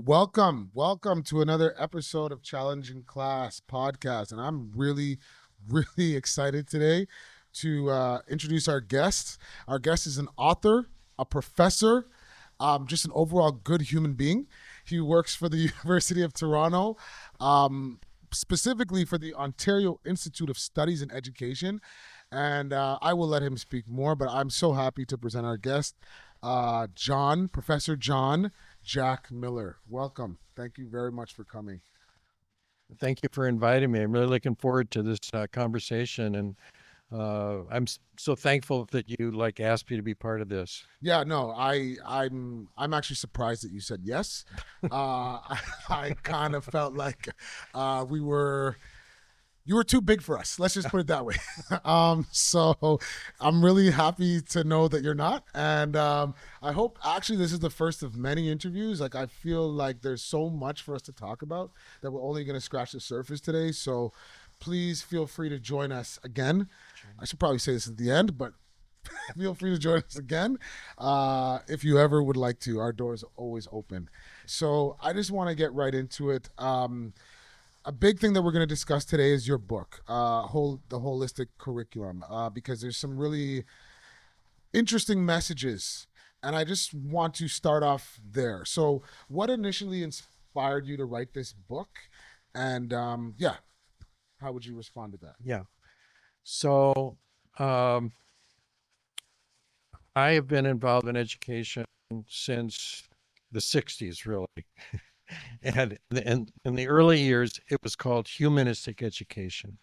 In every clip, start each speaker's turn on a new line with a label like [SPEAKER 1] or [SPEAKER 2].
[SPEAKER 1] right, welcome to another episode of Challenging Class podcast, and I'm really excited today to introduce our guest. Our guest is an author, a professor, just an overall good human being. He works for the University of Toronto, specifically for the Ontario Institute of Studies in Education, and I will let him speak more. But I'm so happy to present our guest, Professor John Jack Miller. Welcome. Thank you very much for coming.
[SPEAKER 2] Thank you for inviting me. I'm really looking forward to this conversation, and so thankful that you asked me to be part of this.
[SPEAKER 1] Yeah, no, I'm actually surprised that you said yes. I kind of felt like we were you were too big for us. Let's just put it that way. So I'm really happy to know that you're not. And I hope actually this is the first of many interviews. Like, I feel like there's so much for us to talk about that we're only going to scratch the surface today. So please feel free to join us again. I should probably say this at the end, but feel free to join us again if you ever would like to. Our doors are always open. So I just want to get right into it. A big thing that we're going to discuss today is your book, the holistic curriculum, because there's some really interesting messages, and I just want to start off there. So, what initially inspired you to write this book, and yeah, how would you respond to that?
[SPEAKER 2] Yeah. So I have been involved in education since the 60s, really. And in the early years, it was called humanistic education.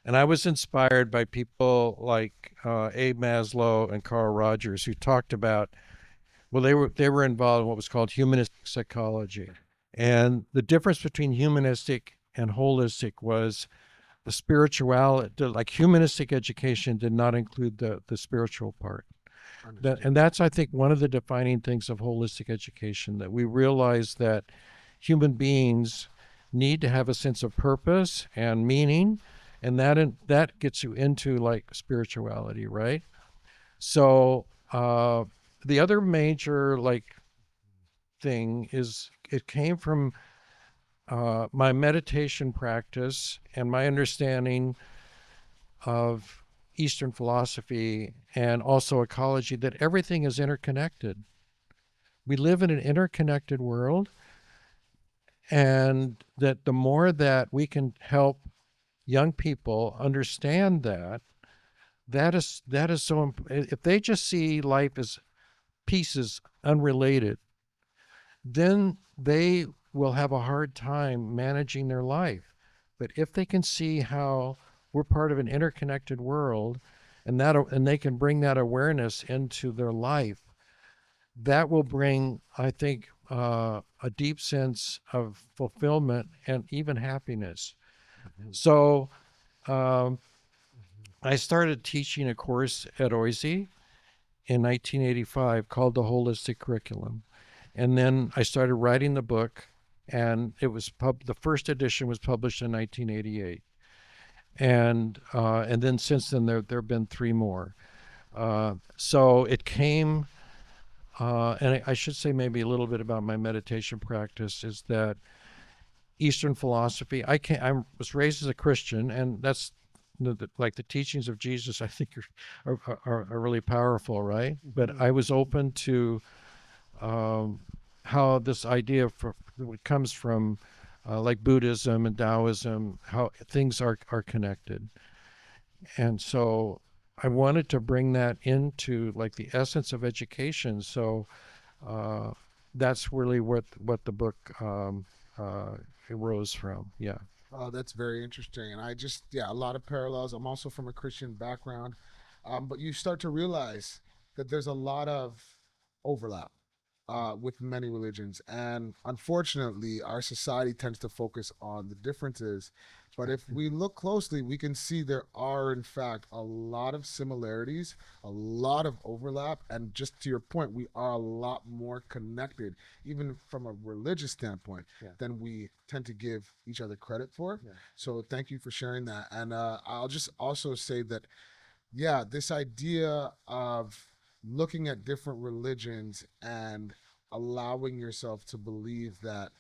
[SPEAKER 2] And I was inspired by people like Abe Maslow and Carl Rogers, who talked about, well, they were involved in what was called humanistic psychology. And the difference between humanistic and holistic was the spirituality. Like, humanistic education did not include the spiritual part. And that's, I think, one of the defining things of holistic education, that we realize that human beings need to have a sense of purpose and meaning, and that gets you into spirituality, right? So the other major thing is, it came from my meditation practice and my understanding of Eastern philosophy and also ecology, that everything is interconnected. We live in an interconnected world, and that the more that we can help young people understand that is so if they just see life as pieces unrelated, then they will have a hard time managing their life. But if they can see how we're part of an interconnected world, and they can bring that awareness into their life, that will bring, I think, a deep sense of fulfillment and even happiness. So I started teaching a course at OISE in 1985 called the Holistic Curriculum. And then I started writing the book, and it was the first edition was published in 1988. And then since then there have been three more. So it came, and I should say maybe a little bit about my meditation practice, is that Eastern philosophy. I was raised as a Christian, and that's like the teachings of Jesus, I think are really powerful, right? But I was open to how this idea comes from like Buddhism and Taoism, how things are connected. And so I wanted to bring that into like the essence of education. So that's really what the book arose from. Yeah.
[SPEAKER 1] Oh, that's very interesting. And yeah, a lot of parallels. I'm also from a Christian background, but you start to realize that there's a lot of overlap with many religions. And unfortunately, our society tends to focus on the differences. But if we look closely, we can see there are, in fact, a lot of similarities, a lot of overlap. And just to your point, we are a lot more connected, even from a religious standpoint, than we tend to give each other credit for. Yeah. So thank you for sharing that. And I'll just also say that, yeah, this idea of looking at different religions and allowing yourself to believe that,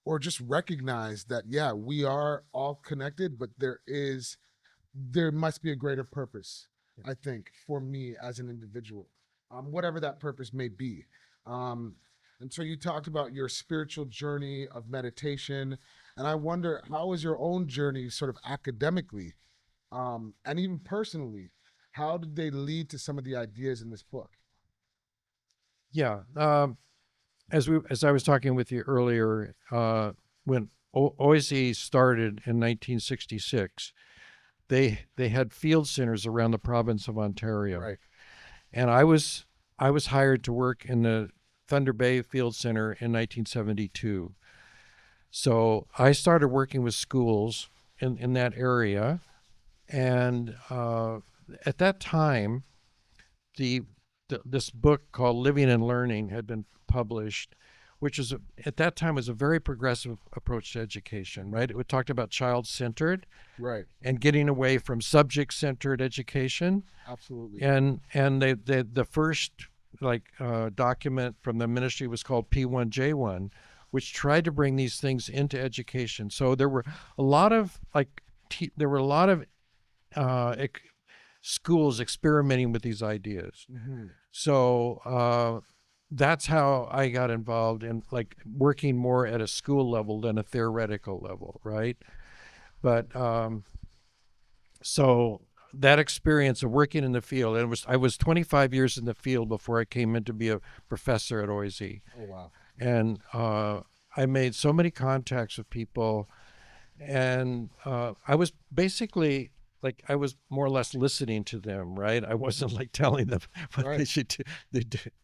[SPEAKER 1] or just recognize that, yeah, we are all connected, but there must be a greater purpose, I think, for me as an individual, whatever that purpose may be. Um, and so you talked about your spiritual journey of meditation, and I wonder, how was your own journey, sort of academically, and even personally? How did they lead to some of the ideas in this book?
[SPEAKER 2] Yeah. As I was talking with you earlier, when OISE started in 1966, they had field centers around the province of Ontario,
[SPEAKER 1] Right.
[SPEAKER 2] and I was hired to work in the Thunder Bay Field Center in 1972. So I started working with schools in that area, and at that time, the, this book called Living and Learning had been published, which is at that time was a very progressive approach to education. Right, it talked about child-centered
[SPEAKER 1] Right.
[SPEAKER 2] and getting away from subject-centered education,
[SPEAKER 1] Absolutely.
[SPEAKER 2] and the first document from the ministry was called P1J1, which tried to bring these things into education. So there were a lot of schools experimenting with these ideas.
[SPEAKER 1] Mm-hmm.
[SPEAKER 2] So that's how I got involved in like working more at a school level than a theoretical level, right? But so that experience of working in the field, and I was 25 years in the field before I came in to be a professor at OISE.
[SPEAKER 1] Oh, wow.
[SPEAKER 2] And I made so many contacts with people, and I was basically like I was more or less listening to them, right? I wasn't like telling them what
[SPEAKER 1] Right.
[SPEAKER 2] they should do.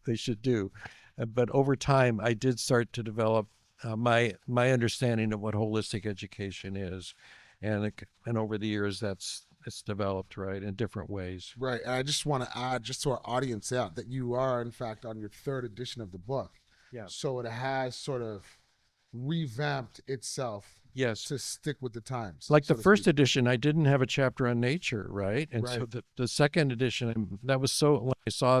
[SPEAKER 2] They should do. But over time, I did start to develop my understanding of what holistic education is, and over the years, it's developed right in different ways.
[SPEAKER 1] Right. And I just want to add, just to our audience out, that you are, in fact, on your third edition of the book.
[SPEAKER 2] Yeah.
[SPEAKER 1] So it has sort of revamped itself
[SPEAKER 2] Yes.
[SPEAKER 1] to stick with the times.
[SPEAKER 2] Like
[SPEAKER 1] so
[SPEAKER 2] the
[SPEAKER 1] to
[SPEAKER 2] first
[SPEAKER 1] speak.
[SPEAKER 2] edition, I didn't have a chapter on nature, right? And so
[SPEAKER 1] Right.
[SPEAKER 2] the second edition, that was so, when I saw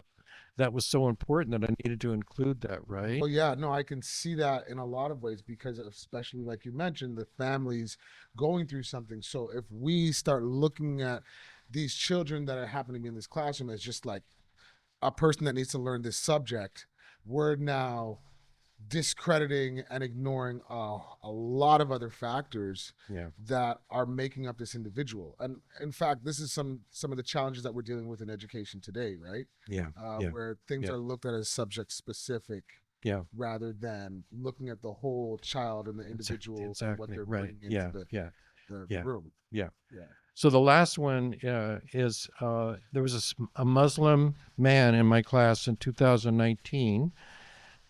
[SPEAKER 2] that was so important that I needed to include that, right?
[SPEAKER 1] Well, yeah, no, I can see that in a lot of ways because, especially like you mentioned, the families going through something. So if we start looking at these children that are happening to be in this classroom as just like a person that needs to learn this subject, we're now discrediting and ignoring a lot of other factors
[SPEAKER 2] Yeah.
[SPEAKER 1] that are making up this individual. And in fact, this is some of the challenges that we're dealing with in education today, right?
[SPEAKER 2] Yeah. Yeah.
[SPEAKER 1] Where things
[SPEAKER 2] Yeah.
[SPEAKER 1] are looked at as subject specific
[SPEAKER 2] Yeah.
[SPEAKER 1] rather than looking at the whole child and the individual and what
[SPEAKER 2] Exactly.
[SPEAKER 1] they're
[SPEAKER 2] Right.
[SPEAKER 1] bringing
[SPEAKER 2] Yeah.
[SPEAKER 1] into
[SPEAKER 2] Yeah.
[SPEAKER 1] the
[SPEAKER 2] Yeah.
[SPEAKER 1] room.
[SPEAKER 2] Yeah.
[SPEAKER 1] Yeah.
[SPEAKER 2] So the last one is there was a Muslim man in my class in 2019,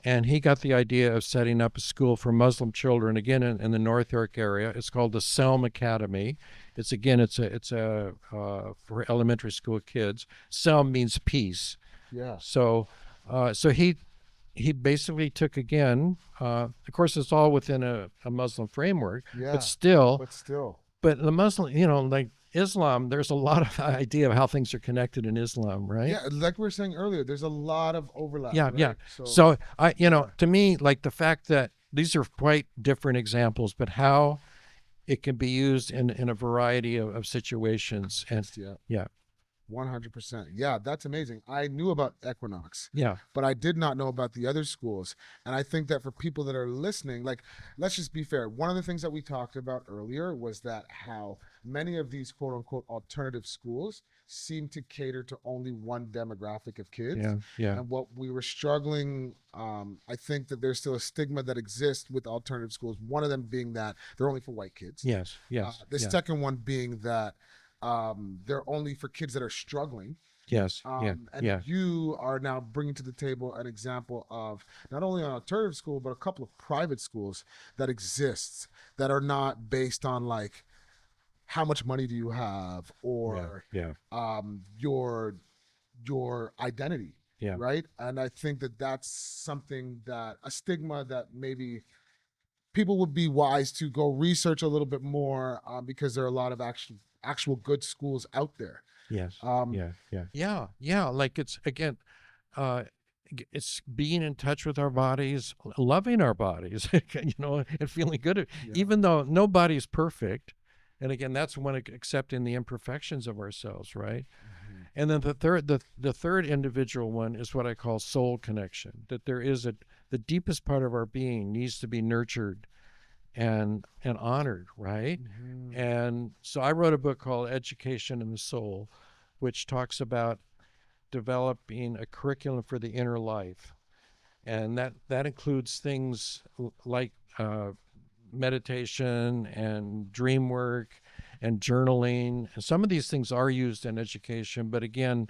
[SPEAKER 2] and he got the idea of setting up a school for Muslim children again in the North York area. It's called the Selm Academy. It's a for elementary school kids. Selm means peace.
[SPEAKER 1] Yeah.
[SPEAKER 2] So he basically took again. Of course, it's all within a Muslim framework,
[SPEAKER 1] Yeah.
[SPEAKER 2] but still.
[SPEAKER 1] But still.
[SPEAKER 2] But the Muslim, like Islam, there's a lot of idea of how things are connected in Islam, right?
[SPEAKER 1] Yeah, like we were saying earlier, there's a lot of overlap.
[SPEAKER 2] Yeah,
[SPEAKER 1] right?
[SPEAKER 2] yeah.
[SPEAKER 1] So,
[SPEAKER 2] So to me, like the fact that these are quite different examples, but how it can be used in a variety of situations. And
[SPEAKER 1] yeah.
[SPEAKER 2] yeah,
[SPEAKER 1] 100%. Yeah, that's amazing. I knew about Equinox,
[SPEAKER 2] yeah,
[SPEAKER 1] but I did not know about the other schools. And I think that for people that are listening, like, let's just be fair. One of the things that we talked about earlier was that how many of these quote unquote alternative schools seem to cater to only one demographic of kids.
[SPEAKER 2] yeah, yeah,
[SPEAKER 1] And what we were struggling, I think that there's still a stigma that exists with alternative schools. One of them being that they're only for white kids.
[SPEAKER 2] yes, yes,
[SPEAKER 1] The
[SPEAKER 2] yeah,
[SPEAKER 1] second one being that they're only for kids that are struggling.
[SPEAKER 2] yes, yeah,
[SPEAKER 1] And
[SPEAKER 2] yeah,
[SPEAKER 1] you are now bringing to the table an example of not only an alternative school, but a couple of private schools that exists that are not based on like how much money do you have or
[SPEAKER 2] yeah,
[SPEAKER 1] your identity,
[SPEAKER 2] yeah.
[SPEAKER 1] right? And I think that that's something that a stigma that maybe people would be wise to go research a little bit more because there are a lot of actual good schools out there.
[SPEAKER 2] Yes.
[SPEAKER 1] Um,
[SPEAKER 2] Yeah. Yeah. Yeah. Yeah. Like it's again, uh, it's being in touch with our bodies, loving our bodies, and feeling good,
[SPEAKER 1] Yeah.
[SPEAKER 2] even though nobody's perfect. And again, that's when accepting the imperfections of ourselves, right?
[SPEAKER 1] Mhm.
[SPEAKER 2] And then the third individual one is what I call soul connection. That there is the deepest part of our being needs to be nurtured and honored, right?
[SPEAKER 1] Mhm.
[SPEAKER 2] And so I wrote a book called Education in the Soul, which talks about developing a curriculum for the inner life, and that includes things like meditation and dream work and journaling. And some of these things are used in education, but again,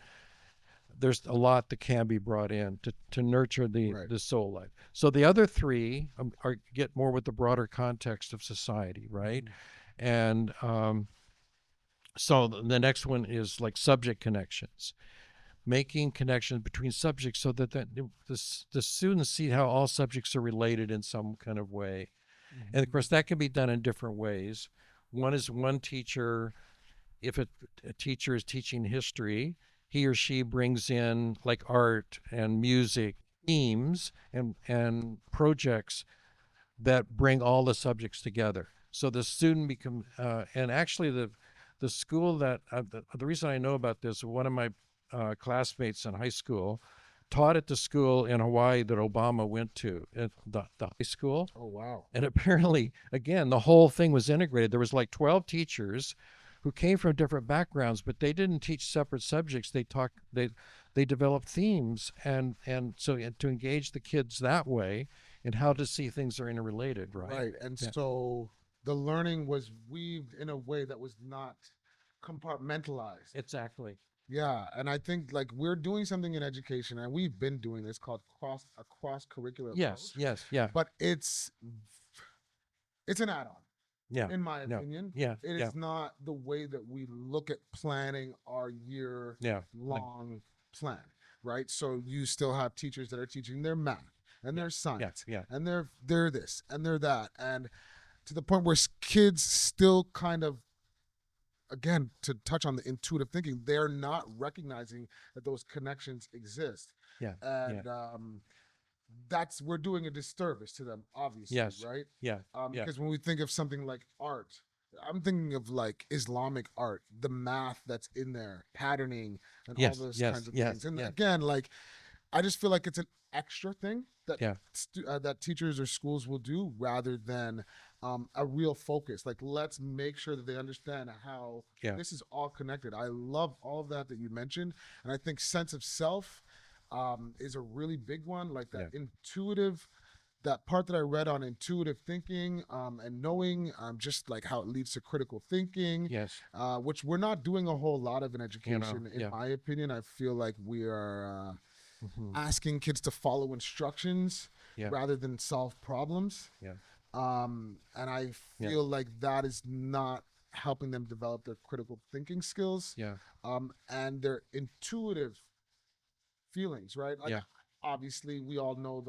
[SPEAKER 2] there's a lot that can be brought in to nurture
[SPEAKER 1] Right.
[SPEAKER 2] the soul life. So the other three are get more with the broader context of society, right? And so the next one is like subject connections, making connections between subjects so that the students see how all subjects are related in some kind of way. And of course, that can be done in different ways. One is one teacher, if a teacher is teaching history, he or she brings in like art and music, themes, and projects that bring all the subjects together. So the student become, and actually the school that, the reason I know about this, one of my classmates in high school taught at the school in Hawaii that Obama went to, at the high school.
[SPEAKER 1] Oh, wow.
[SPEAKER 2] And apparently, again, the whole thing was integrated. There was like 12 teachers who came from different backgrounds, but they didn't teach separate subjects. They developed themes, and so to engage the kids that way and how to see things are interrelated, right?
[SPEAKER 1] Right. And
[SPEAKER 2] Yeah.
[SPEAKER 1] so the learning was weaved in a way that was not compartmentalized.
[SPEAKER 2] Exactly.
[SPEAKER 1] Yeah, and I think like we're doing something in education, and we've been doing this called cross curricular
[SPEAKER 2] Yes.
[SPEAKER 1] approach,
[SPEAKER 2] Yes. Yeah.
[SPEAKER 1] but it's an add-on,
[SPEAKER 2] Yeah.
[SPEAKER 1] in my
[SPEAKER 2] No.
[SPEAKER 1] opinion.
[SPEAKER 2] Yeah.
[SPEAKER 1] It
[SPEAKER 2] Yeah.
[SPEAKER 1] is not the way that we look at planning our year
[SPEAKER 2] Yeah. Like,
[SPEAKER 1] long plan, right? So you still have teachers that are teaching their math and
[SPEAKER 2] yeah.
[SPEAKER 1] their
[SPEAKER 2] Yeah.
[SPEAKER 1] science,
[SPEAKER 2] Yeah.
[SPEAKER 1] and they're this and they're that, and to the point where kids still kind of, again, to touch on the intuitive thinking, they're not recognizing that those connections exist.
[SPEAKER 2] Yeah. Yeah.
[SPEAKER 1] And that's, we're doing a disservice to them, obviously,
[SPEAKER 2] Yes.
[SPEAKER 1] right?
[SPEAKER 2] Yeah. Yeah.
[SPEAKER 1] Because when we think of something like art, I'm thinking of like Islamic art, the math that's in there, patterning, and all
[SPEAKER 2] Yes.
[SPEAKER 1] those
[SPEAKER 2] Yes.
[SPEAKER 1] kinds of
[SPEAKER 2] Yes.
[SPEAKER 1] things. And
[SPEAKER 2] Yeah.
[SPEAKER 1] again, like, I just feel like it's an extra thing that
[SPEAKER 2] Yeah.
[SPEAKER 1] that teachers or schools will do rather than a real focus. Like, let's make sure that they understand how
[SPEAKER 2] Yeah.
[SPEAKER 1] this is all connected. I love all of that you mentioned, and I think sense of self is a really big one. Like that
[SPEAKER 2] Yeah.
[SPEAKER 1] intuitive, that part that I read on intuitive thinking and knowing, just like how it leads to critical thinking,
[SPEAKER 2] Yes.
[SPEAKER 1] which we're not doing a whole lot of in education. In
[SPEAKER 2] Yeah.
[SPEAKER 1] my opinion, I feel like we are
[SPEAKER 2] Hmm.
[SPEAKER 1] asking kids to follow instructions
[SPEAKER 2] Yeah.
[SPEAKER 1] rather than solve problems.
[SPEAKER 2] Yeah.
[SPEAKER 1] And I
[SPEAKER 2] Yeah.
[SPEAKER 1] feel like that is not helping them develop their critical thinking skills
[SPEAKER 2] Yeah.
[SPEAKER 1] and their intuitive feelings, right? Like,
[SPEAKER 2] Yeah.
[SPEAKER 1] obviously, we all know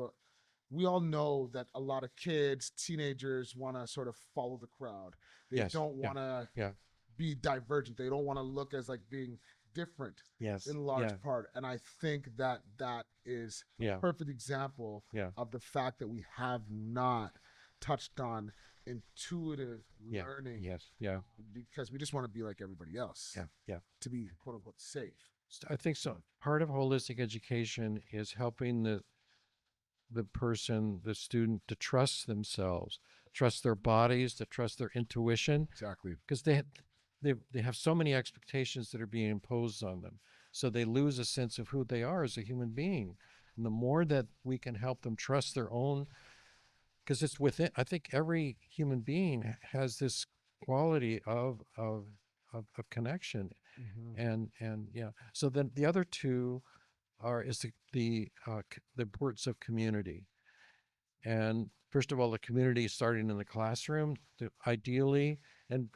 [SPEAKER 1] that a lot of kids, teenagers want to sort of follow the crowd. They
[SPEAKER 2] Yes.
[SPEAKER 1] don't
[SPEAKER 2] Yeah.
[SPEAKER 1] want to
[SPEAKER 2] Yeah.
[SPEAKER 1] be divergent. They don't want to look as like being different
[SPEAKER 2] Yes.
[SPEAKER 1] in large
[SPEAKER 2] Yeah.
[SPEAKER 1] part. And I think that that is a
[SPEAKER 2] Yeah.
[SPEAKER 1] perfect example
[SPEAKER 2] Yeah.
[SPEAKER 1] of the fact that we have not touched on intuitive
[SPEAKER 2] Yeah.
[SPEAKER 1] learning
[SPEAKER 2] Yes. Yeah.
[SPEAKER 1] because we just want to be like everybody else
[SPEAKER 2] Yeah. Yeah.
[SPEAKER 1] to be quote unquote safe.
[SPEAKER 2] I think so. Part of holistic education is helping the person, the student, to trust themselves, trust their bodies, to trust their intuition,
[SPEAKER 1] Exactly.
[SPEAKER 2] because they have so many expectations that are being imposed on them, so they lose a sense of who they are as a human being. And the more that we can help them trust their own, because it's within, I think every human being has this quality of connection,
[SPEAKER 1] Mm-hmm.
[SPEAKER 2] and yeah. So then the other two is the importance of community. And first of all, the community starting in the classroom, ideally. And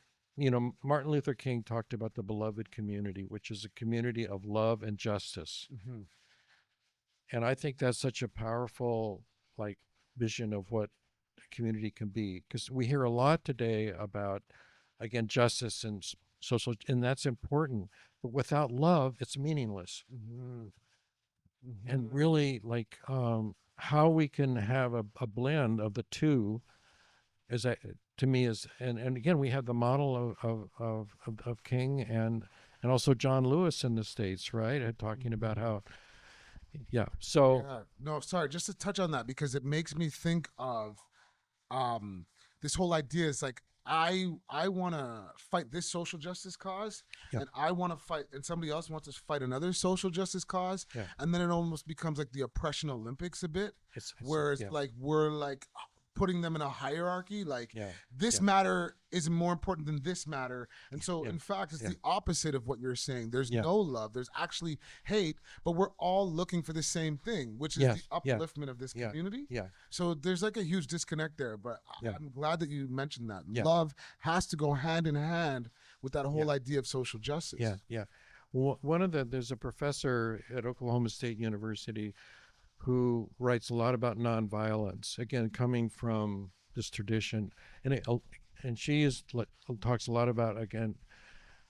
[SPEAKER 2] Martin Luther King talked about the beloved community, which is a community of love and justice.
[SPEAKER 1] Mm-hmm.
[SPEAKER 2] And I think that's such a powerful like vision of what a community can be, because we hear a lot today about, again, justice and social, and that's important. But without love, it's meaningless.
[SPEAKER 1] Mm-hmm.
[SPEAKER 2] and really like how we can have a blend of the two is that to me is and again we have the model of King and also John Lewis in the States, right? And talking about how so
[SPEAKER 1] Yeah. No, sorry, just to touch on that because it makes me think of um this whole idea is like I want to fight this social justice cause
[SPEAKER 2] yeah
[SPEAKER 1] and I want to fight and somebody else wants to fight another social justice cause
[SPEAKER 2] yeah
[SPEAKER 1] and then it almost becomes like the oppression Olympics a bit
[SPEAKER 2] it's
[SPEAKER 1] where it's like we're like putting them in a hierarchy like
[SPEAKER 2] yeah
[SPEAKER 1] this
[SPEAKER 2] yeah
[SPEAKER 1] matter is more important than this matter and so
[SPEAKER 2] yeah
[SPEAKER 1] in fact it's
[SPEAKER 2] yeah
[SPEAKER 1] the opposite of what you're saying. There's
[SPEAKER 2] yeah
[SPEAKER 1] no love, there's actually hate, but we're all looking for the same thing, which is the
[SPEAKER 2] yes yeah
[SPEAKER 1] upliftment of this
[SPEAKER 2] yeah
[SPEAKER 1] community.
[SPEAKER 2] yeah
[SPEAKER 1] So there's like a huge disconnect there, but
[SPEAKER 2] yeah
[SPEAKER 1] I'm glad that you mentioned that.
[SPEAKER 2] yeah
[SPEAKER 1] Love has to go hand in hand with that
[SPEAKER 2] yeah
[SPEAKER 1] whole idea of social justice.
[SPEAKER 2] yeah. One of there's a professor at Oklahoma State University who writes a lot about nonviolence. Again, coming from this tradition, and and she talks a lot about again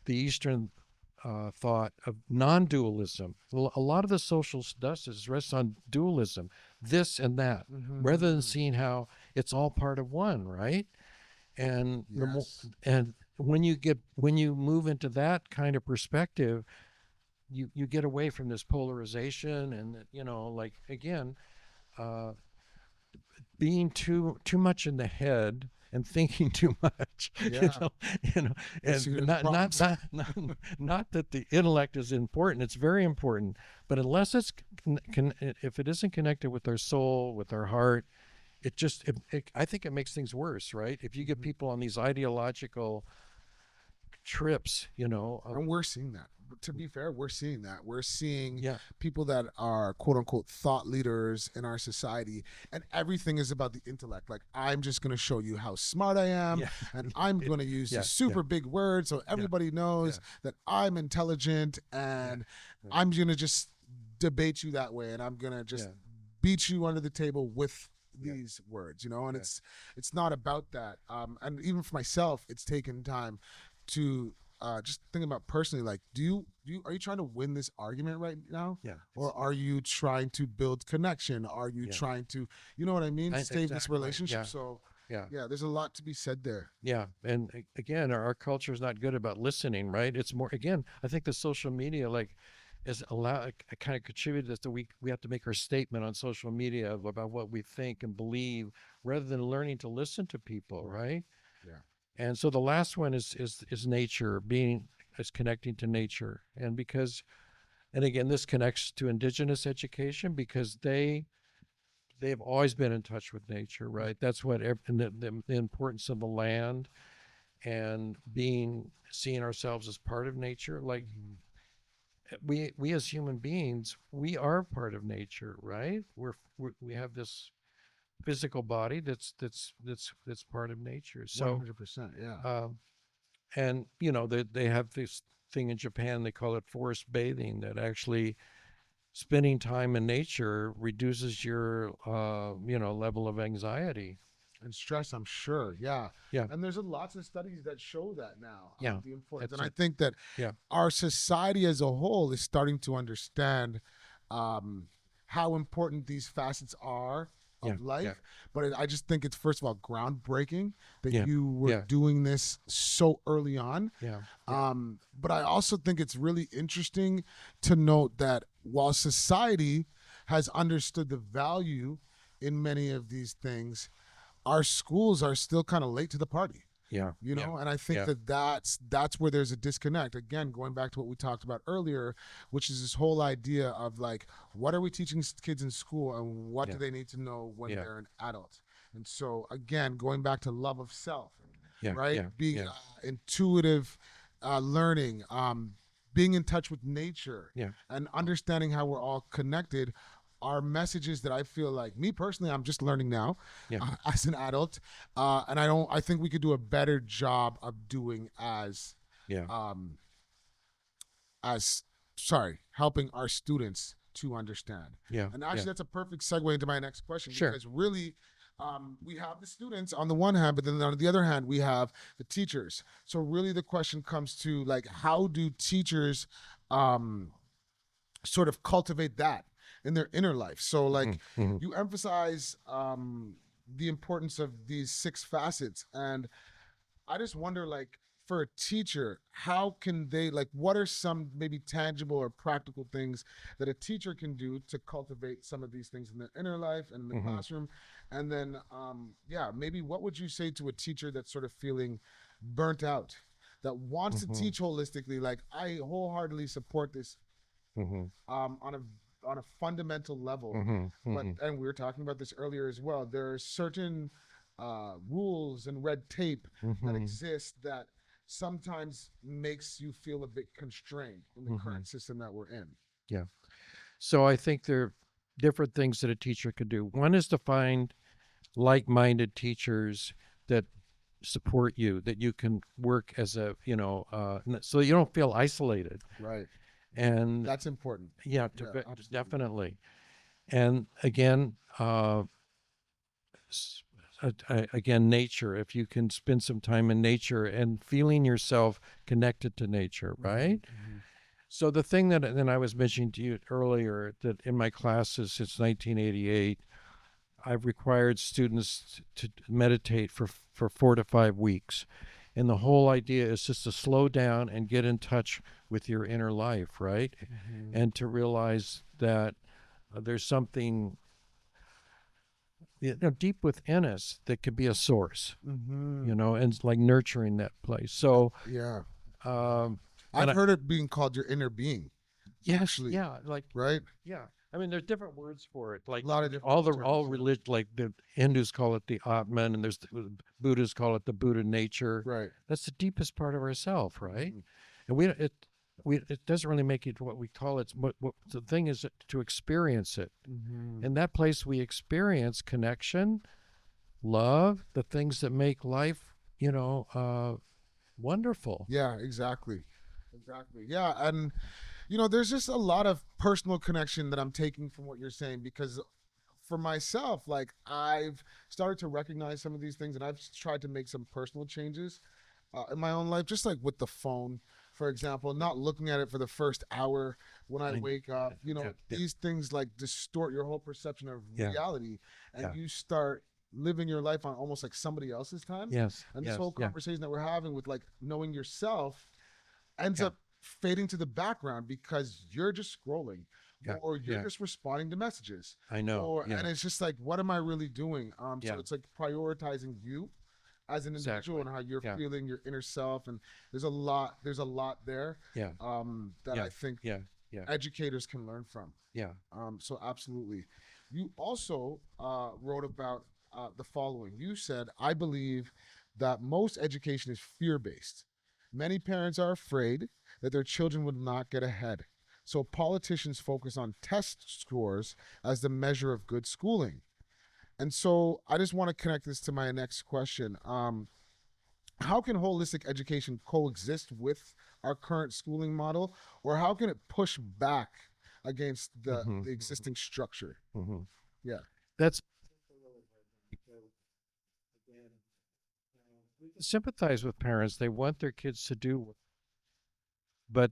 [SPEAKER 2] the Eastern thought of non-dualism. A lot of the social justice rests on dualism, this and that, rather than
[SPEAKER 1] Mm-hmm.
[SPEAKER 2] seeing how it's all part of one, right? And
[SPEAKER 1] Yes.
[SPEAKER 2] and when you move into that kind of perspective, you get away from this polarization and like again uh, being too much in the head and thinking too much
[SPEAKER 1] Yeah.
[SPEAKER 2] you know
[SPEAKER 1] It's
[SPEAKER 2] and
[SPEAKER 1] huge problems.
[SPEAKER 2] not that the intellect is important, it's very important, but unless it's if it isn't connected with our soul, with our heart, I think it makes things worse, right? If you get
[SPEAKER 1] Mhm.
[SPEAKER 2] people on these ideological trips
[SPEAKER 1] And we're seeing that. To be fair, we're seeing that. We're seeing
[SPEAKER 2] yeah
[SPEAKER 1] people that are quote unquote thought leaders in our society, and everything is about the intellect. Like, I'm just going to show you how smart I am,
[SPEAKER 2] yeah
[SPEAKER 1] and I'm going to use
[SPEAKER 2] yeah
[SPEAKER 1] these
[SPEAKER 2] yeah
[SPEAKER 1] super big words so
[SPEAKER 2] yeah
[SPEAKER 1] everybody knows
[SPEAKER 2] yeah
[SPEAKER 1] that I'm intelligent,
[SPEAKER 2] yeah
[SPEAKER 1] and
[SPEAKER 2] yeah
[SPEAKER 1] I'm going to just debate you that way, and I'm going to
[SPEAKER 2] yeah
[SPEAKER 1] just beat you under the table with
[SPEAKER 2] yeah
[SPEAKER 1] these words, and
[SPEAKER 2] yeah
[SPEAKER 1] it's not about that. And even for myself, it's taken time to just think about personally, like, are you trying to win this argument right now,
[SPEAKER 2] yeah
[SPEAKER 1] or are you trying to build connection? Are you
[SPEAKER 2] yeah
[SPEAKER 1] trying to, you know what I mean, save this
[SPEAKER 2] exactly
[SPEAKER 1] relationship?
[SPEAKER 2] yeah
[SPEAKER 1] So
[SPEAKER 2] yeah
[SPEAKER 1] yeah, there's a lot to be said there.
[SPEAKER 2] yeah and again our culture is not good about listening, right? It's more again I think the social media like is kind of contributed that we have to make our statement on social media about what we think and believe rather than learning to listen to people, right?
[SPEAKER 1] Yeah.
[SPEAKER 2] And so the last one is nature, being is connecting to nature. And because and again this connects to indigenous education because they've always been in touch with nature, right? That's what and the importance of the land and seeing ourselves as part of nature. Like we as human beings, we are part of nature, right? We have this physical body that's part of nature. So
[SPEAKER 1] 100%. Yeah.
[SPEAKER 2] and they have this thing in Japan, they call it forest bathing, that actually spending time in nature reduces your level of anxiety.
[SPEAKER 1] And stress, I'm sure. Yeah.
[SPEAKER 2] Yeah,
[SPEAKER 1] And there's lots of studies that show that now,
[SPEAKER 2] yeah,
[SPEAKER 1] the importance.
[SPEAKER 2] that's
[SPEAKER 1] And I
[SPEAKER 2] it.
[SPEAKER 1] think that
[SPEAKER 2] Yeah,
[SPEAKER 1] our society as a whole is starting to understand how important these facets are
[SPEAKER 2] yeah,
[SPEAKER 1] of
[SPEAKER 2] yeah,
[SPEAKER 1] life. But I just think it's, first of all, groundbreaking that
[SPEAKER 2] yeah,
[SPEAKER 1] you were
[SPEAKER 2] yeah,
[SPEAKER 1] doing this so early on.
[SPEAKER 2] yeah, yeah,
[SPEAKER 1] But I also think it's really interesting to note that while society has understood the value in many of these things, our schools are still kind of late to the party,
[SPEAKER 2] yeah, yeah,
[SPEAKER 1] and I think
[SPEAKER 2] yeah,
[SPEAKER 1] that that's where there's a disconnect, again, going back to what we talked about earlier, which is this whole idea of like, what are we teaching kids in school and what
[SPEAKER 2] yeah,
[SPEAKER 1] do they need to know when
[SPEAKER 2] yeah,
[SPEAKER 1] they're an adult? And so again, going back to love of self,
[SPEAKER 2] yeah,
[SPEAKER 1] right,
[SPEAKER 2] yeah,
[SPEAKER 1] being
[SPEAKER 2] yeah,
[SPEAKER 1] intuitive, learning, being in touch with nature,
[SPEAKER 2] yeah,
[SPEAKER 1] and understanding how we're all connected are messages that I feel like, me personally, I'm just learning now
[SPEAKER 2] yeah,
[SPEAKER 1] as an adult, and I think we could do a better job of doing
[SPEAKER 2] yeah,
[SPEAKER 1] um, as sorry, helping our students to understand.
[SPEAKER 2] yeah,
[SPEAKER 1] And
[SPEAKER 2] yeah.
[SPEAKER 1] actually, that's a perfect segue into my next question,
[SPEAKER 2] Sure.
[SPEAKER 1] because really, we have the students on the one hand, but then on the other hand, we have the teachers. So really, the question comes to like, how do teachers sort of cultivate that in their inner life. So like
[SPEAKER 2] Mhm.
[SPEAKER 1] you emphasize the importance of these 6 facets, and I just wonder, like, for a teacher, how can they, like, what are some maybe tangible or practical things that a teacher can do to cultivate some of these things in their inner life and in the
[SPEAKER 2] Mhm.
[SPEAKER 1] classroom? And then, yeah, maybe what would you say to a teacher that's sort of feeling burnt out, that wants to
[SPEAKER 2] Mhm.
[SPEAKER 1] teach holistically? Like, I wholeheartedly support this
[SPEAKER 2] Mhm.
[SPEAKER 1] on a fundamental level.
[SPEAKER 2] Mhm.
[SPEAKER 1] But
[SPEAKER 2] Mhm.
[SPEAKER 1] and we were talking about this earlier as well. There are certain rules and red tape that
[SPEAKER 2] Mhm.
[SPEAKER 1] exist that sometimes makes you feel a bit constrained in the
[SPEAKER 2] Mhm.
[SPEAKER 1] current system that we're in.
[SPEAKER 2] Yeah. So I think there are different things that a teacher could do. One is to find like-minded teachers that support you, that you can work as a, so you don't feel isolated.
[SPEAKER 1] Right.
[SPEAKER 2] And
[SPEAKER 1] That's important.
[SPEAKER 2] yeah,
[SPEAKER 1] Yeah, absolutely.
[SPEAKER 2] definitely. And again, again, nature. If you can spend some time in nature and feeling yourself connected to nature, right?
[SPEAKER 1] Mm-hmm.
[SPEAKER 2] So the thing that then I was mentioning to you earlier, that in my classes since 1988, I've required students to meditate for 4 to 5 weeks. And the whole idea is just to slow down and get in touch with your inner life, right?
[SPEAKER 1] Mm-hmm.
[SPEAKER 2] And to realize that there's something, deep within us that could be a source,
[SPEAKER 1] Mm-hmm.
[SPEAKER 2] and it's like nurturing that place. So,
[SPEAKER 1] Yeah.
[SPEAKER 2] um, and
[SPEAKER 1] I've heard it being called your inner being,
[SPEAKER 2] yes,
[SPEAKER 1] actually,
[SPEAKER 2] yeah, like,
[SPEAKER 1] right?
[SPEAKER 2] yeah. I mean, there's different words for it. Like
[SPEAKER 1] A lot of different
[SPEAKER 2] all
[SPEAKER 1] terms. Yeah.
[SPEAKER 2] religion, like the Hindus call it the Atman, and there's the Buddhists call it the Buddha nature.
[SPEAKER 1] Right.
[SPEAKER 2] That's the deepest part of ourself, right?
[SPEAKER 1] Mm-hmm.
[SPEAKER 2] And it doesn't really make it what we call it. What the thing is to experience it.
[SPEAKER 1] Mm-hmm.
[SPEAKER 2] In that place, we experience connection, love, the things that make life, wonderful.
[SPEAKER 1] Yeah, exactly. Exactly. Yeah. And, there's just a lot of personal connection that I'm taking from what you're saying, because for myself, like, I've started to recognize some of these things, and I've tried to make some personal changes in my own life, just like with the phone, for example, not looking at it for the first hour when I
[SPEAKER 2] I,
[SPEAKER 1] wake up.
[SPEAKER 2] yeah, yeah,
[SPEAKER 1] These things like distort your whole perception of
[SPEAKER 2] yeah,
[SPEAKER 1] reality, and
[SPEAKER 2] yeah.
[SPEAKER 1] you start living your life on almost like somebody else's time.
[SPEAKER 2] Yes,
[SPEAKER 1] And this
[SPEAKER 2] yes,
[SPEAKER 1] whole
[SPEAKER 2] yeah,
[SPEAKER 1] conversation that we're having with like knowing yourself ends
[SPEAKER 2] yeah,
[SPEAKER 1] up fading to the background because you're just scrolling,
[SPEAKER 2] yeah,
[SPEAKER 1] or you're
[SPEAKER 2] yeah.
[SPEAKER 1] just responding to messages,
[SPEAKER 2] I know.
[SPEAKER 1] or
[SPEAKER 2] Yeah,
[SPEAKER 1] and it's just like, what am I really doing? So
[SPEAKER 2] yeah,
[SPEAKER 1] it's like prioritizing you as an individual
[SPEAKER 2] exactly.
[SPEAKER 1] and how you're
[SPEAKER 2] Yeah,
[SPEAKER 1] feeling, your inner self. And there's a lot there
[SPEAKER 2] yeah,
[SPEAKER 1] that
[SPEAKER 2] yeah,
[SPEAKER 1] I think
[SPEAKER 2] yeah, yeah,
[SPEAKER 1] educators can learn from.
[SPEAKER 2] yeah.
[SPEAKER 1] So absolutely. You also wrote about the following. You said, I believe that most education is fear based. Many parents are afraid that their children will not get ahead. So politicians focus on test scores as the measure of good schooling. And so I just want to connect this to my next question. How can holistic education coexist with our current schooling model, or how can it push back against
[SPEAKER 2] Mm-hmm,
[SPEAKER 1] the existing structure?
[SPEAKER 2] mm-hmm.
[SPEAKER 1] Yeah.
[SPEAKER 2] That's sympathize with parents. They want their kids to do, but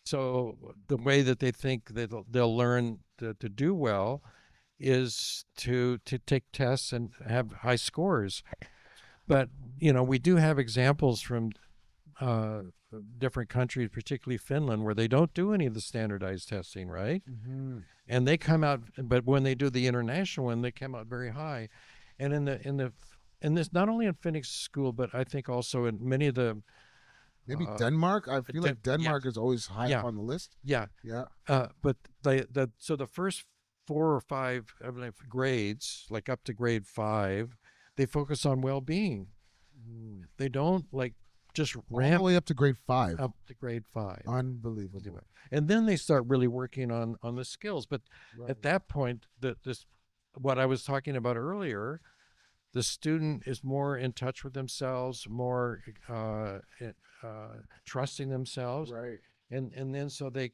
[SPEAKER 2] so the way that they think that they'll learn to do well is to take tests and have high scores. But we do have examples from uh, different countries, particularly Finland, where they don't do any of the standardized testing, right?
[SPEAKER 1] Mm-hmm.
[SPEAKER 2] And they come out, but when they do the international one, they come out very high. And in this, not only in Phoenix school, but I think also in many of the
[SPEAKER 1] Maybe
[SPEAKER 2] uh,
[SPEAKER 1] Denmark. I feel like
[SPEAKER 2] yeah,
[SPEAKER 1] Denmark is always high up
[SPEAKER 2] yeah,
[SPEAKER 1] on the list.
[SPEAKER 2] yeah.
[SPEAKER 1] Yeah.
[SPEAKER 2] But so the first 4 or 5 grades, like up to grade 5, they focus on well-being.
[SPEAKER 1] Mm.
[SPEAKER 2] They don't like just
[SPEAKER 1] All the
[SPEAKER 2] ramp
[SPEAKER 1] way up to grade 5.
[SPEAKER 2] up to grade 5.
[SPEAKER 1] Unbelievable.
[SPEAKER 2] And then they start really working on the skills. But
[SPEAKER 1] Right.
[SPEAKER 2] at that point, this what I was talking about earlier, the student is more in touch with themselves, more trusting themselves,
[SPEAKER 1] Right.
[SPEAKER 2] and then so they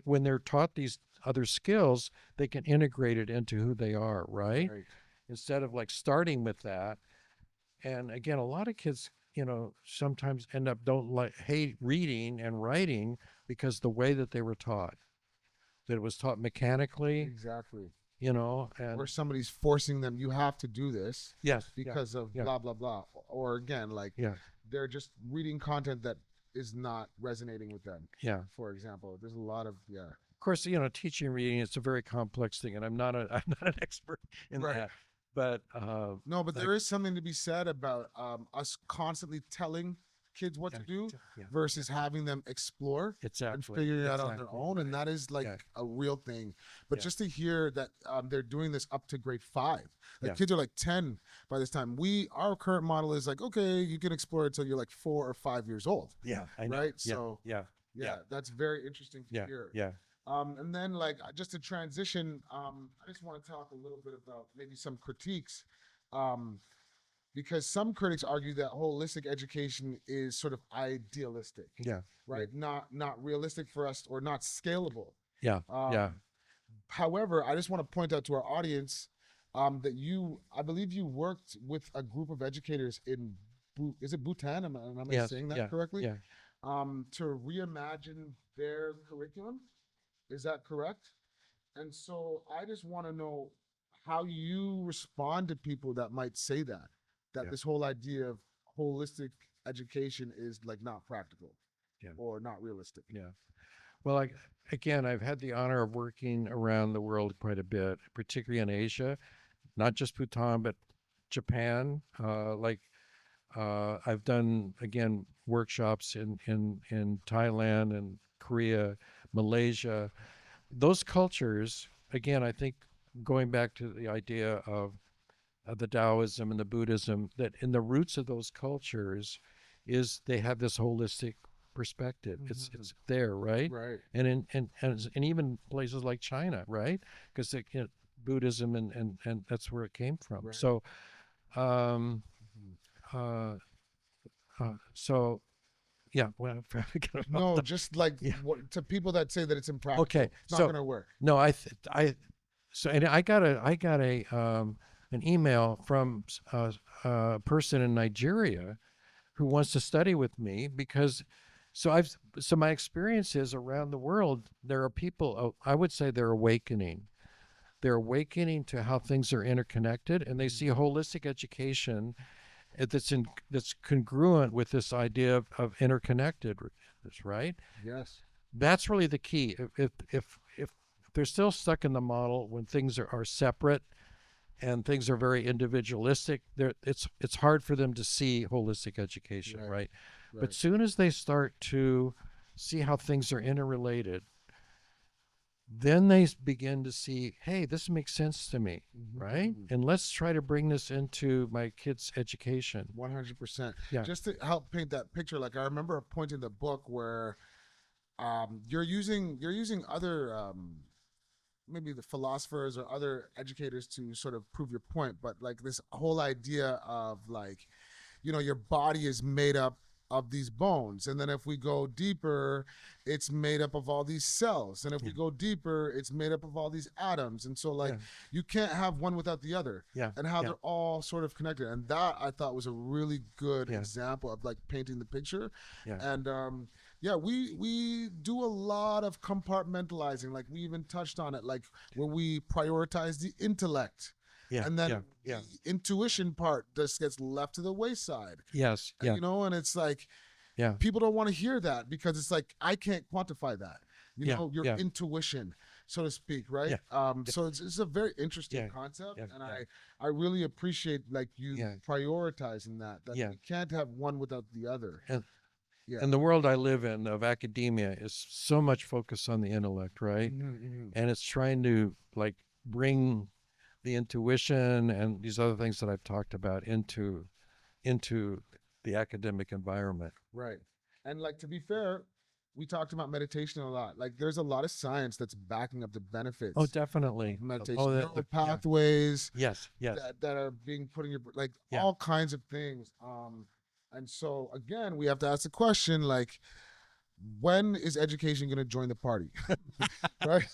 [SPEAKER 2] when they're taught these other skills, they can integrate it into who they are, right?
[SPEAKER 1] Right.
[SPEAKER 2] Instead of like starting with that. And again, a lot of kids, sometimes end up don't hate reading and writing because the way that they were taught. that it was taught mechanically,
[SPEAKER 1] Exactly.
[SPEAKER 2] you know, and
[SPEAKER 1] Or somebody's forcing them, you have to do this
[SPEAKER 2] yes,
[SPEAKER 1] because of
[SPEAKER 2] yeah,
[SPEAKER 1] blah blah blah. Or again, like
[SPEAKER 2] yeah,
[SPEAKER 1] they're just reading content that is not resonating with them.
[SPEAKER 2] yeah.
[SPEAKER 1] For example, there's a lot of
[SPEAKER 2] Of course, you know, teaching and reading, it's a very complex thing, and I'm not a I'm not an expert in
[SPEAKER 1] right.
[SPEAKER 2] that. But
[SPEAKER 1] No, but
[SPEAKER 2] like,
[SPEAKER 1] there is something to be said about us constantly telling kids what
[SPEAKER 2] yeah,
[SPEAKER 1] to do
[SPEAKER 2] yeah,
[SPEAKER 1] versus having them explore and
[SPEAKER 2] exactly,
[SPEAKER 1] figuring it out on their
[SPEAKER 2] exactly.
[SPEAKER 1] own, and that is like
[SPEAKER 2] Yeah,
[SPEAKER 1] a real thing. But
[SPEAKER 2] yeah,
[SPEAKER 1] just to hear that they're doing this up to grade 5, like
[SPEAKER 2] yeah,
[SPEAKER 1] kids are like 10 by this time. Our current model is like, okay, you can explore until you're like 4 or 5 years old,
[SPEAKER 2] yeah. I know.
[SPEAKER 1] right?
[SPEAKER 2] Yeah,
[SPEAKER 1] So
[SPEAKER 2] yeah,
[SPEAKER 1] yeah, that's very interesting to
[SPEAKER 2] yeah,
[SPEAKER 1] hear.
[SPEAKER 2] yeah.
[SPEAKER 1] And then like just to transition, I just want to talk a little bit about maybe some critiques. Um, because some critics argue that holistic education is sort of idealistic,
[SPEAKER 2] Yeah,
[SPEAKER 1] right? Not realistic for us, or not scalable.
[SPEAKER 2] yeah, yeah.
[SPEAKER 1] Um, However, I just want to point out to our audience that I believe you worked with a group of educators in, is it Bhutan? Am I
[SPEAKER 2] Yes,
[SPEAKER 1] saying that
[SPEAKER 2] yeah,
[SPEAKER 1] correctly?
[SPEAKER 2] yeah.
[SPEAKER 1] To reimagine their curriculum. Is that correct? And so I just want to know how you respond to people that might say that
[SPEAKER 2] Yeah.
[SPEAKER 1] this whole idea of holistic education is like not practical
[SPEAKER 2] Yeah.
[SPEAKER 1] or not realistic.
[SPEAKER 2] Yeah. Well, again, I've had the honor of working around the world quite a bit, particularly in Asia, not just Bhutan, but Japan. I've done again workshops in Thailand and Korea, Malaysia. Those cultures, again, I think going back to the idea of the Taoism and the Buddhism, that in the roots of those cultures is they have this holistic perspective. It's there, right?
[SPEAKER 1] Right.
[SPEAKER 2] And even places like China, right? Because you know, Buddhism and that's where it came from.
[SPEAKER 1] Right.
[SPEAKER 2] So, um, uh, so yeah. Well,
[SPEAKER 1] No, just like
[SPEAKER 2] yeah.
[SPEAKER 1] to people that say that it's impractical,
[SPEAKER 2] Okay.
[SPEAKER 1] it's not
[SPEAKER 2] So
[SPEAKER 1] going to work.
[SPEAKER 2] no, and I got a an email from a person in Nigeria who wants to study with me because so my experiences around the world, there are people, I would say they're awakening. They're awakening to how things are interconnected, and they see holistic education that's congruent with this idea of interconnectedness, right?
[SPEAKER 1] Yes.
[SPEAKER 2] That's really the key. If they're still stuck in the model when things are separate and things are very individualistic, it's hard for them to see holistic education,
[SPEAKER 1] Right.
[SPEAKER 2] right?
[SPEAKER 1] Right.
[SPEAKER 2] But soon as they start to see how things are interrelated, then they begin to see, hey, this makes sense to me, right? And let's try to bring this into my kids' education.
[SPEAKER 1] 100%.
[SPEAKER 2] Yeah.
[SPEAKER 1] Just to help paint that picture, like I remember a point in the book where you're using other maybe the philosophers or other educators to sort of prove your point, but like this whole idea of like, your body is made up of these bones, and then if we go deeper, it's made up of all these cells, and if we go deeper, it's made up of all these atoms, and so like you can't have one without the other, and how they're all sort of connected. And that I thought was a really good example of like painting the picture. And we do a lot of compartmentalizing, like we even touched on it, like where we prioritize the intellect. And then the intuition part just gets left to the wayside.
[SPEAKER 2] Yes. Yeah.
[SPEAKER 1] And it's like, people don't want to hear that because it's like, I can't quantify that, your intuition, so to speak. Right. So it's a very interesting concept. And I really appreciate like you prioritizing that you can't have one without the other.
[SPEAKER 2] And the world I live in of academia is so much focused on the intellect, right? And it's trying to like bring the intuition and these other things that I've talked about into the academic environment.
[SPEAKER 1] Right. And like, to be fair, we talked about meditation a lot. Like there's a lot of science that's backing up the benefits.
[SPEAKER 2] Oh, definitely.
[SPEAKER 1] Of meditation. Neural pathways.
[SPEAKER 2] Yes.
[SPEAKER 1] That are being put in your, like all kinds of things. And so again, we have to ask the question, like, when is education going to join the party? Right.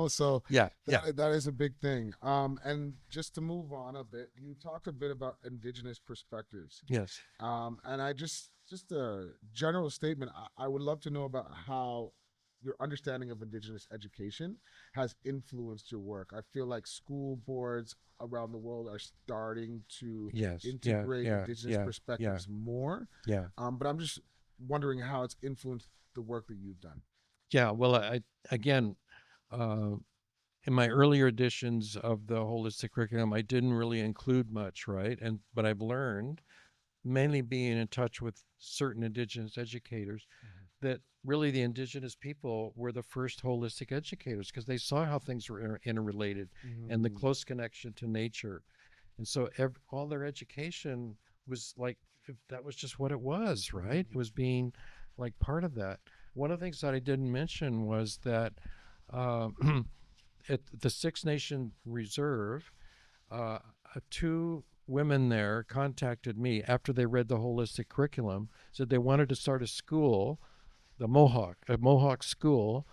[SPEAKER 1] So that is a big thing. And just to move on a bit, you talked a bit about Indigenous perspectives.
[SPEAKER 2] Yes.
[SPEAKER 1] And I just a general statement, I would love to know about how your understanding of Indigenous education has influenced your work. I feel like school boards around the world are starting to
[SPEAKER 2] Yes. Yeah.
[SPEAKER 1] integrate
[SPEAKER 2] Yeah.
[SPEAKER 1] Indigenous
[SPEAKER 2] Yeah. Yeah.
[SPEAKER 1] perspectives more.
[SPEAKER 2] Yeah.
[SPEAKER 1] But I'm just wondering how it's influenced the work that you've done.
[SPEAKER 2] Yeah. Well, again, uh, in my earlier editions of the holistic curriculum, I didn't really include much, right? But I've learned, mainly being in touch with certain Indigenous educators, that really the Indigenous people were the first holistic educators because they saw how things were interrelated and the
[SPEAKER 1] Mm,
[SPEAKER 2] close connection to nature. And so all their education was like, that was just what it was, right? It was being like part of that. One of the things that I didn't mention was that uh, at the Six Nation Reserve, uh, two women there contacted me after they read the holistic curriculum, said they wanted to start a school, a Mohawk school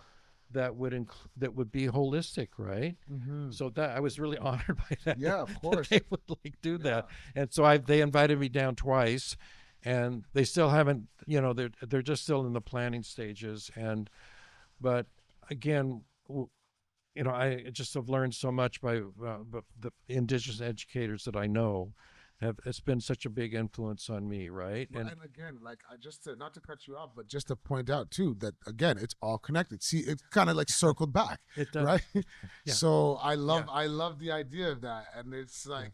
[SPEAKER 2] that would be holistic, right?
[SPEAKER 1] mm-hmm.
[SPEAKER 2] So that I was really honored by that.
[SPEAKER 1] Yeah, of
[SPEAKER 2] That
[SPEAKER 1] course.
[SPEAKER 2] they would like do
[SPEAKER 1] Yeah.
[SPEAKER 2] that, and so they invited me down twice, and they still haven't. They're just still in the planning stages, but again. I just have learned so much by the Indigenous educators that I know. It's been such a big influence on me, right?
[SPEAKER 1] And again, like I just to, not to cut you off, but just to point out too that again, it's all connected. See, it's kind of like circled back,
[SPEAKER 2] It does.
[SPEAKER 1] right?
[SPEAKER 2] Yeah.
[SPEAKER 1] So I love
[SPEAKER 2] Yeah.
[SPEAKER 1] I love the idea of that, and it's like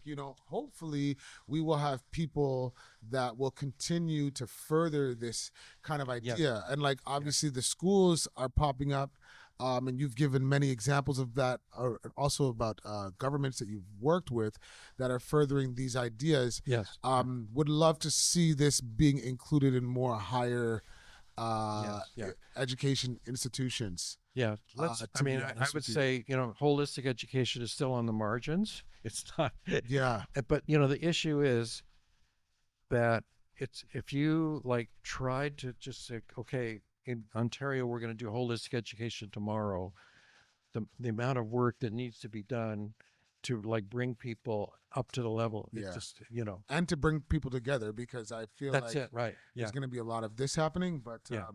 [SPEAKER 1] hopefully we will have people that will continue to further this kind of idea, and like obviously the schools are popping up. And you've given many examples of that, also about governments that you've worked with that are furthering these ideas.
[SPEAKER 2] Yes.
[SPEAKER 1] Would love to see this being included in more higher education institutions.
[SPEAKER 2] Yeah. I mean, I would say, holistic education is still on the margins. It's not.
[SPEAKER 1] Yeah.
[SPEAKER 2] But, the issue is that if you like tried to just say, okay, in Ontario, we're going to do holistic education tomorrow, the amount of work that needs to be done to like bring people up to the level, it's just,
[SPEAKER 1] and to bring people together, because I feel
[SPEAKER 2] that's
[SPEAKER 1] like
[SPEAKER 2] it, right? Yeah.
[SPEAKER 1] there's going to be a lot of this happening, but
[SPEAKER 2] Yeah.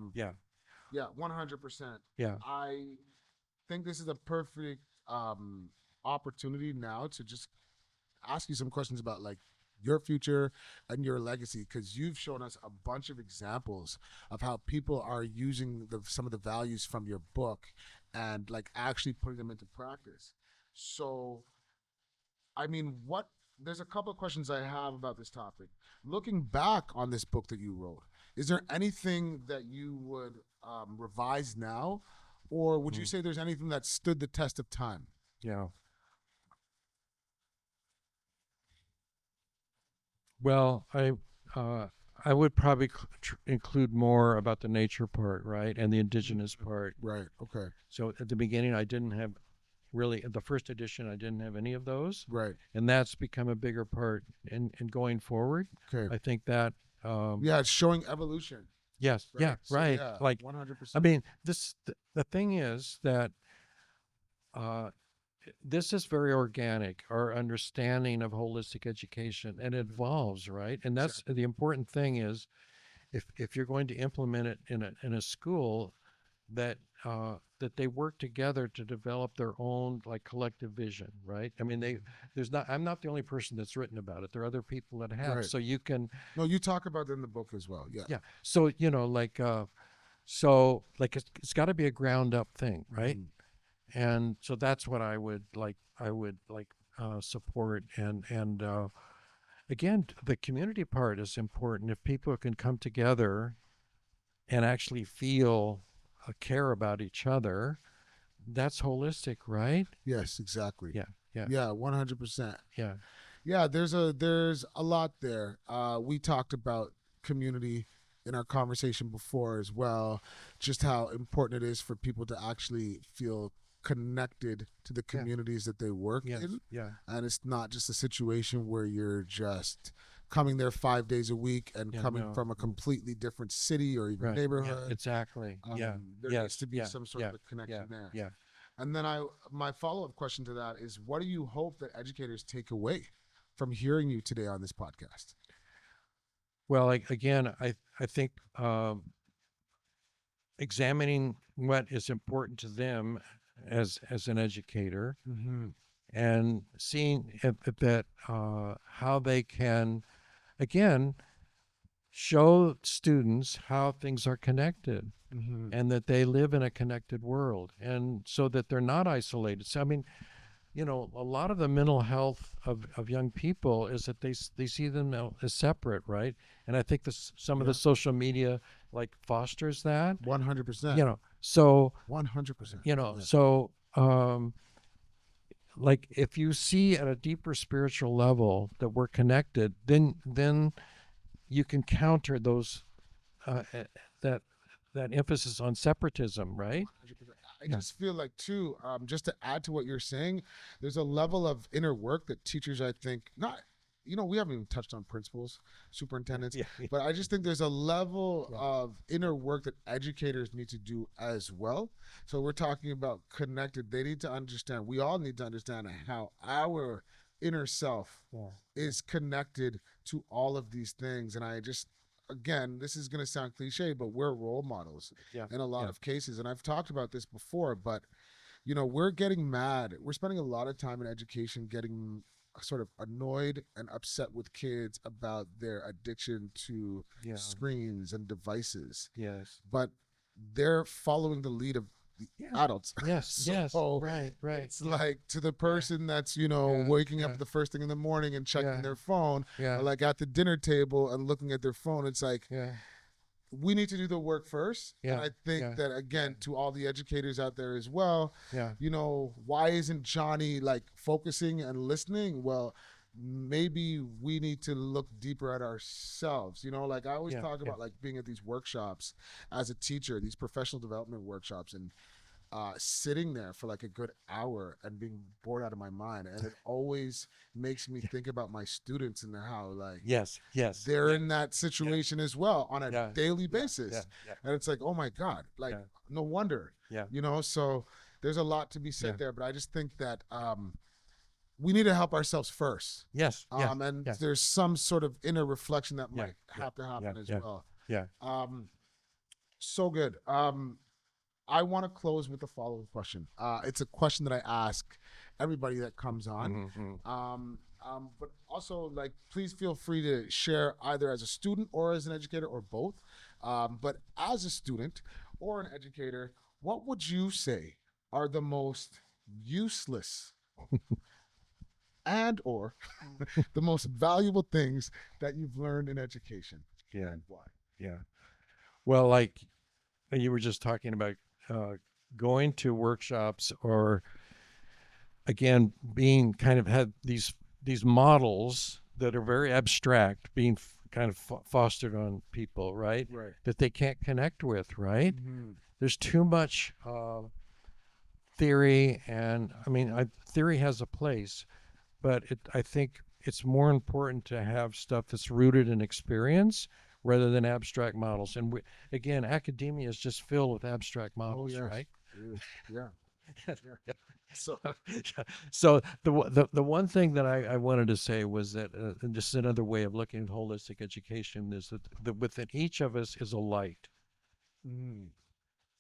[SPEAKER 1] 100%.
[SPEAKER 2] Yeah.
[SPEAKER 1] I think this is a perfect opportunity now to just ask you some questions about like your future and your legacy, because you've shown us a bunch of examples of how people are using some of the values from your book and like actually putting them into practice. So I mean, there's a couple of questions I have about this topic. Looking back on this book that you wrote, is there anything that you would revise now, or would you say there's anything that stood the test of time?
[SPEAKER 2] Yeah. Well, I would probably include more about the nature part, right, and the Indigenous part.
[SPEAKER 1] Right. Okay.
[SPEAKER 2] So at the beginning, I didn't have really, the first edition, I didn't have any of those.
[SPEAKER 1] Right.
[SPEAKER 2] And that's become a bigger part in going forward.
[SPEAKER 1] Okay.
[SPEAKER 2] I think that.
[SPEAKER 1] It's showing evolution.
[SPEAKER 2] Yes.
[SPEAKER 1] Right?
[SPEAKER 2] Yeah.
[SPEAKER 1] So,
[SPEAKER 2] right.
[SPEAKER 1] yeah,
[SPEAKER 2] Like
[SPEAKER 1] 100%.
[SPEAKER 2] I mean, the thing is that this is very organic, our understanding of holistic education, and it evolves, right? And that's the important thing is if you're going to implement it in a school, that that they work together to develop their own like collective vision, right? I mean, I'm not the only person that's written about it. There are other people that have.
[SPEAKER 1] Right.
[SPEAKER 2] So you can.
[SPEAKER 1] No, you talk about it in the book as well. Yeah.
[SPEAKER 2] Yeah. So it's got to be a ground up thing, right? And so that's what I would like support, and again, the community part is important. If people can come together and actually feel care about each other, that's holistic, right?
[SPEAKER 1] Yes, exactly.
[SPEAKER 2] Yeah.
[SPEAKER 1] 100%.
[SPEAKER 2] Yeah.
[SPEAKER 1] There's a lot there. We talked about community in our conversation before as well, just how important it is for people to actually feel connected to the communities that they work in.
[SPEAKER 2] Yeah.
[SPEAKER 1] And it's not just a situation where you're just coming there 5 days a week and coming from a completely different city or even neighborhood.
[SPEAKER 2] Yeah, exactly.
[SPEAKER 1] There needs to be some sort of a connection there.
[SPEAKER 2] Yeah.
[SPEAKER 1] And then my follow-up question to that is, what do you hope that educators take away from hearing you today on this podcast?
[SPEAKER 2] Well, again, I think examining what is important to them as an educator,
[SPEAKER 1] Mm-hmm.
[SPEAKER 2] and seeing that how they can again show students how things are connected
[SPEAKER 1] Mm-hmm.
[SPEAKER 2] and that they live in a connected world, and so that they're not isolated. So I mean, a lot of the mental health of young people is that they see them as separate, right? And I think this some of
[SPEAKER 1] Yeah.
[SPEAKER 2] the social media like fosters that,
[SPEAKER 1] 100%.
[SPEAKER 2] so
[SPEAKER 1] 100%. Yeah.
[SPEAKER 2] so like if you see at a deeper spiritual level that we're connected, then you can counter those uh, that that emphasis on separatism, right?
[SPEAKER 1] 100%. I
[SPEAKER 2] Yeah.
[SPEAKER 1] just feel like too, just to add to what you're saying, there's a level of inner work that teachers, I think, not, we haven't even touched on principals, superintendents,
[SPEAKER 2] Yeah.
[SPEAKER 1] but I just think there's a level
[SPEAKER 2] Yeah.
[SPEAKER 1] of inner work that educators need to do as well. So we're talking about connected. They need to understand. We all need to understand how our inner self
[SPEAKER 2] Yeah.
[SPEAKER 1] is connected to all of these things. And I just, again, this is going to sound cliche, but we're role models
[SPEAKER 2] Yeah.
[SPEAKER 1] in a lot
[SPEAKER 2] Yeah.
[SPEAKER 1] of cases. And I've talked about this before, but we're getting mad. We're spending a lot of time in education getting sort of annoyed and upset with kids about their addiction to
[SPEAKER 2] Yeah.
[SPEAKER 1] screens and devices.
[SPEAKER 2] Yes.
[SPEAKER 1] But they're following the lead of the
[SPEAKER 2] Yeah.
[SPEAKER 1] adults.
[SPEAKER 2] Yes.
[SPEAKER 1] So
[SPEAKER 2] Yes. Right. Right.
[SPEAKER 1] it's like to the person that's,
[SPEAKER 2] Yeah,
[SPEAKER 1] waking
[SPEAKER 2] yeah.
[SPEAKER 1] up the first thing in the morning and checking
[SPEAKER 2] Yeah.
[SPEAKER 1] their phone,
[SPEAKER 2] Yeah.
[SPEAKER 1] or like at the dinner table and looking at their phone. It's like,
[SPEAKER 2] Yeah.
[SPEAKER 1] we need to do the work first.
[SPEAKER 2] Yeah.
[SPEAKER 1] And I think
[SPEAKER 2] Yeah.
[SPEAKER 1] that, again, to all the educators out there as well,
[SPEAKER 2] Yeah.
[SPEAKER 1] why isn't Johnny like focusing and listening? Well, maybe we need to look deeper at ourselves. Like I always
[SPEAKER 2] Yeah.
[SPEAKER 1] talk
[SPEAKER 2] Yeah.
[SPEAKER 1] about like being at these workshops as a teacher, these professional development workshops, and sitting there for like a good hour and being bored out of my mind. And it always makes me think about my students and how like
[SPEAKER 2] Yes. Yes.
[SPEAKER 1] they're
[SPEAKER 2] Yeah.
[SPEAKER 1] in that situation as well on a
[SPEAKER 2] Yeah.
[SPEAKER 1] daily
[SPEAKER 2] Yeah.
[SPEAKER 1] basis.
[SPEAKER 2] Yeah. Yeah.
[SPEAKER 1] And it's like, oh my God, like
[SPEAKER 2] Yeah.
[SPEAKER 1] no wonder,
[SPEAKER 2] Yeah.
[SPEAKER 1] so there's a lot to be said
[SPEAKER 2] Yeah.
[SPEAKER 1] there. But I just think that we need to help ourselves first.
[SPEAKER 2] Yes. Yeah.
[SPEAKER 1] And
[SPEAKER 2] Yeah.
[SPEAKER 1] there's some sort of inner reflection that
[SPEAKER 2] Yeah.
[SPEAKER 1] might have to happen
[SPEAKER 2] Yeah.
[SPEAKER 1] as
[SPEAKER 2] Yeah.
[SPEAKER 1] well.
[SPEAKER 2] Yeah.
[SPEAKER 1] So good. I want to close with the following question. It's a question that I ask everybody that comes on.
[SPEAKER 2] Mhm.
[SPEAKER 1] But also, like, please feel free to share either as a student or as an educator or both. But as a student or an educator, what would you say are the most useless and or the most valuable things that you've learned in education?
[SPEAKER 2] Yeah.
[SPEAKER 1] And why?
[SPEAKER 2] Yeah. Well, like you were just talking about going to workshops, or again being kind of had these models that are very abstract being kind of fostered on people, right?
[SPEAKER 1] Right.
[SPEAKER 2] That they can't connect with, right?
[SPEAKER 1] Mm-hmm.
[SPEAKER 2] There's too much theory, and I mean, theory has a place, but I think it's more important to have stuff that's rooted in experience rather than abstract models. And again, academia is just filled with abstract models,
[SPEAKER 1] yes.
[SPEAKER 2] right?
[SPEAKER 1] Yeah.
[SPEAKER 2] So, so the one thing that I wanted to say was that just another way of looking at holistic education is that within each of us is a light.
[SPEAKER 1] Mm.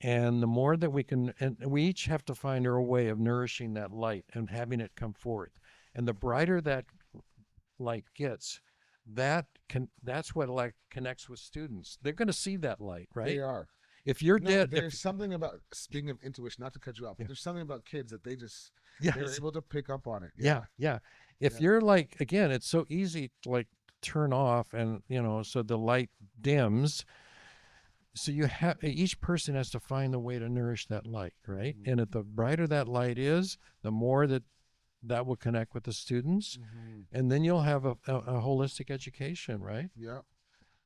[SPEAKER 2] And the more that we can, and we each have to find our way of nourishing that light and having it come forth. And the brighter that light gets, that's what like connects with students. They're going to see that light, right?
[SPEAKER 1] They are.
[SPEAKER 2] If you're
[SPEAKER 1] No,
[SPEAKER 2] dead,
[SPEAKER 1] there's something about, speaking of intuition, not to cut you off, but there's something about kids that they're
[SPEAKER 2] yes,
[SPEAKER 1] able to pick up on it.
[SPEAKER 2] yeah. If
[SPEAKER 1] Yeah.
[SPEAKER 2] you're like, again, it's so easy to like turn off, and so the light dims. So each person has to find the way to nourish that light, right?
[SPEAKER 1] Mhm.
[SPEAKER 2] And if the brighter that light is, the more that will connect with the students, and then you'll have a holistic education, right?
[SPEAKER 1] Yeah.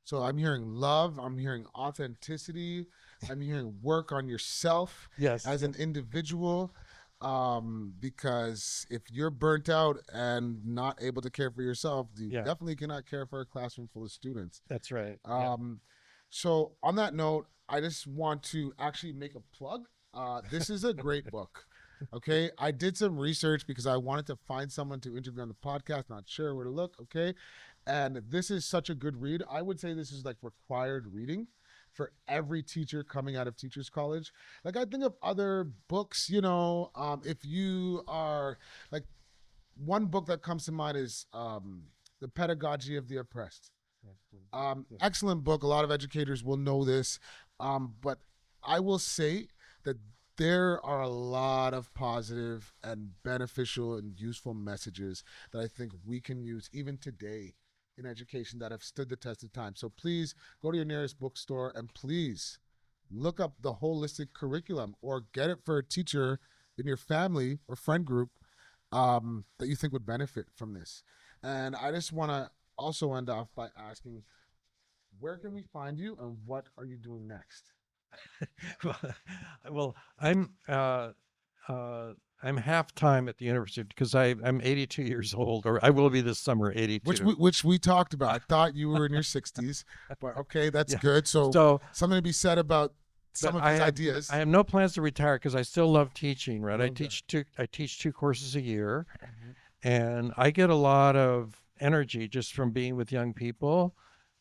[SPEAKER 1] So I'm hearing love, I'm hearing authenticity, I'm hearing work on yourself
[SPEAKER 2] Yes.
[SPEAKER 1] as an individual. Because if you're burnt out and not able to care for yourself, you
[SPEAKER 2] Yeah.
[SPEAKER 1] definitely cannot care for a classroom full of students.
[SPEAKER 2] That's right.
[SPEAKER 1] So on that note, I just want to actually make a plug. This is a great book. Okay. I did some research because I wanted to find someone to interview on the podcast, not sure where to look. Okay. And this is such a good read. I would say this is like required reading for every teacher coming out of Teachers College. Like, I think of other books, you know, if you are like, one book that comes to mind is The Pedagogy of the Oppressed. Excellent book. A lot of educators will know this. But I will say that there are a lot of positive and beneficial and useful messages that I think we can use even today in education that have stood the test of time. So please go to your nearest bookstore and please look up the holistic curriculum or get it for a teacher in your family or friend group that you think would benefit from this. And I just want to also end off by asking, where can we find you and what are you doing next?
[SPEAKER 2] Well, I'm half time at the university because I'm 82 years old, or I will be this summer, 82.
[SPEAKER 1] Which we talked about. I thought you were in your 60s, but okay, that's good. So something to be said about some of these ideas.
[SPEAKER 2] I have no plans to retire because I still love teaching. Right,
[SPEAKER 1] Love
[SPEAKER 2] I teach 2 courses a year, and I get a lot of energy just from being with young people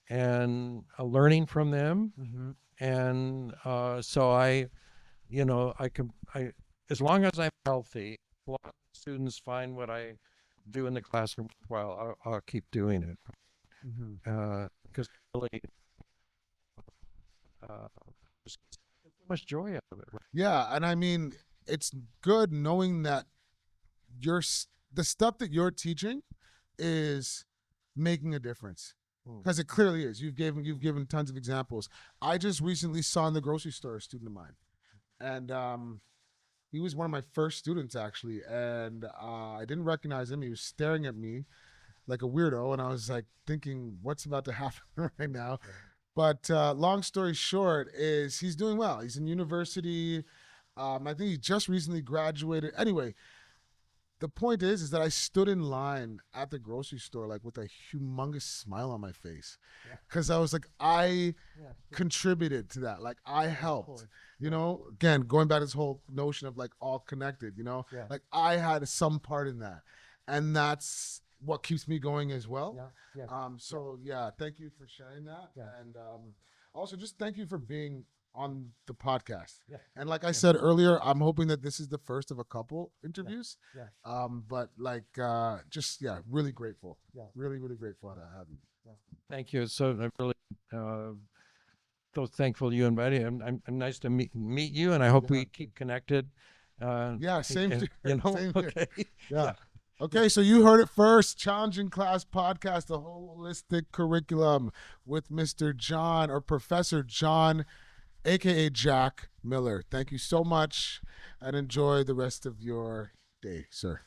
[SPEAKER 2] and learning from them. And so as long as I'm healthy, as long as students find what I do in the classroom well, I'll keep doing it. Because really, there's so much joy out of it. Right?
[SPEAKER 1] Yeah, and I mean, it's good knowing that the stuff that you're teaching is making a difference, because it clearly is. You've given tons of examples. I just recently saw in the grocery store a student of mine, and he was one of my first students actually, and I didn't recognize him. He was staring at me like a weirdo, and I was like thinking, what's about to happen right now? But long story short is he's doing well. He's in university. I think he just recently graduated. Anyway, the point is that I stood in line at the grocery store like with a humongous smile on my face, because I was like, I contributed to that. Like, I helped. You know, again, going back to this whole notion of like all connected. You know, like I had some part in that, and that's what keeps me going as well. So thank you for sharing that, and also just thank you for being on the podcast. And like I said earlier, I'm hoping that this is the first of a couple interviews. But like really grateful. Really grateful to have you.
[SPEAKER 2] Thank you. So I'm really so thankful you invited. I'm nice to meet you, and I hope we keep connected.
[SPEAKER 1] Same here.
[SPEAKER 2] You know,
[SPEAKER 1] Same here.
[SPEAKER 2] okay.
[SPEAKER 1] Okay, so you heard it first. Challenging Class Podcast, the holistic curriculum with Mr. John, or Professor John, aka Jack Miller. Thank you so much, and enjoy the rest of your day, sir.